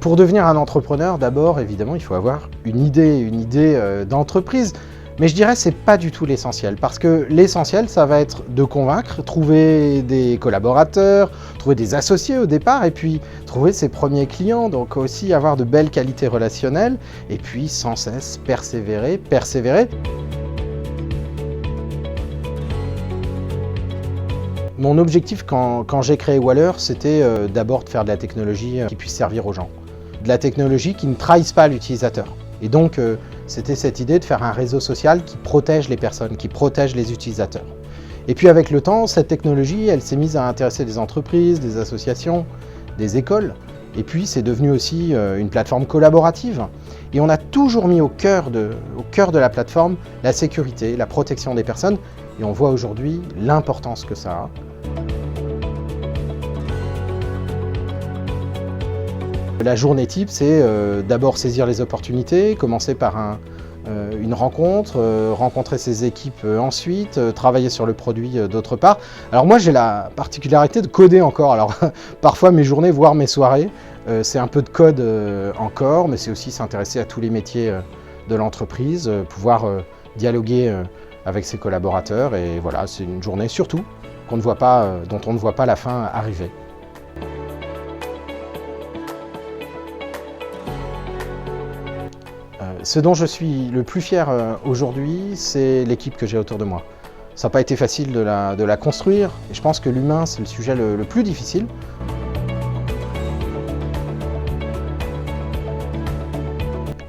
Pour devenir un entrepreneur, d'abord, évidemment, il faut avoir une idée d'entreprise. Mais je dirais que ce n'est pas du tout l'essentiel, parce que l'essentiel, ça va être de convaincre, trouver des collaborateurs, trouver des associés au départ, et puis trouver ses premiers clients, donc aussi avoir de belles qualités relationnelles, et puis sans cesse persévérer. Mon objectif quand j'ai créé Waller, c'était d'abord de faire de la technologie qui puisse servir aux gens. De la technologie qui ne trahisse pas l'utilisateur. Et donc, c'était cette idée de faire un réseau social qui protège les personnes, qui protège les utilisateurs. Et puis avec le temps, cette technologie, elle s'est mise à intéresser des entreprises, des associations, des écoles. Et puis c'est devenu aussi une plateforme collaborative. Et on a toujours mis au cœur de la plateforme la sécurité, la protection des personnes. Et on voit aujourd'hui l'importance que ça a. La journée type, c'est d'abord saisir les opportunités, commencer par une rencontre, rencontrer ses équipes ensuite, travailler sur le produit d'autre part. Alors moi j'ai la particularité de coder encore, alors parfois mes journées, voire mes soirées, c'est un peu de code encore, mais c'est aussi s'intéresser à tous les métiers de l'entreprise, pouvoir dialoguer avec ses collaborateurs, et voilà, c'est une journée surtout dont on ne voit pas la fin arriver. Ce dont je suis le plus fier aujourd'hui, c'est l'équipe que j'ai autour de moi. Ça n'a pas été facile de la construire, et je pense que l'humain, c'est le sujet le plus difficile.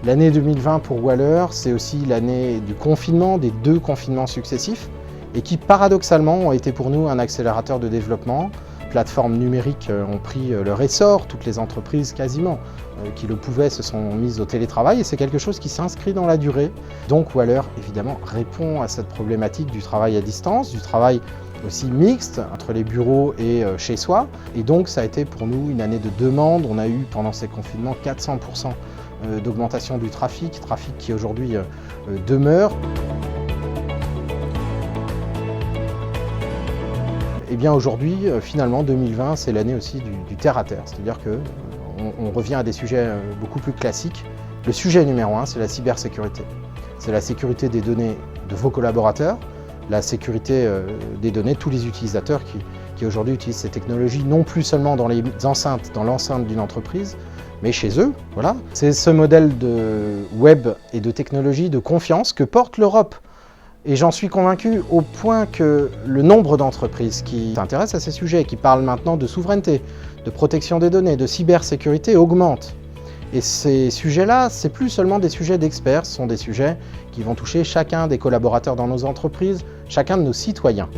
L'année 2020 pour Waller, c'est aussi l'année du confinement, des 2 confinements successifs, et qui paradoxalement ont été pour nous un accélérateur de développement. Les plateformes numériques ont pris leur essor, toutes les entreprises quasiment qui le pouvaient se sont mises au télétravail, et c'est quelque chose qui s'inscrit dans la durée. Donc Waller évidemment répond à cette problématique du travail à distance, du travail aussi mixte entre les bureaux et chez soi. Et donc ça a été pour nous une année de demande. On a eu pendant ces confinements 400% d'augmentation du trafic qui aujourd'hui demeure. Et bien aujourd'hui, finalement, 2020, c'est l'année aussi du terre-à-terre, c'est-à-dire qu'on revient à des sujets beaucoup plus classiques. Le sujet numéro 1, c'est la cybersécurité. C'est la sécurité des données de vos collaborateurs, la sécurité des données de tous les utilisateurs qui aujourd'hui utilisent ces technologies, non plus seulement dans l'enceinte d'une entreprise, mais chez eux. Voilà. C'est ce modèle de web et de technologie de confiance que porte l'Europe. Et j'en suis convaincu au point que le nombre d'entreprises qui s'intéressent à ces sujets, qui parlent maintenant de souveraineté, de protection des données, de cybersécurité augmente. Et ces sujets-là, c'est plus seulement des sujets d'experts, ce sont des sujets qui vont toucher chacun des collaborateurs dans nos entreprises, chacun de nos citoyens.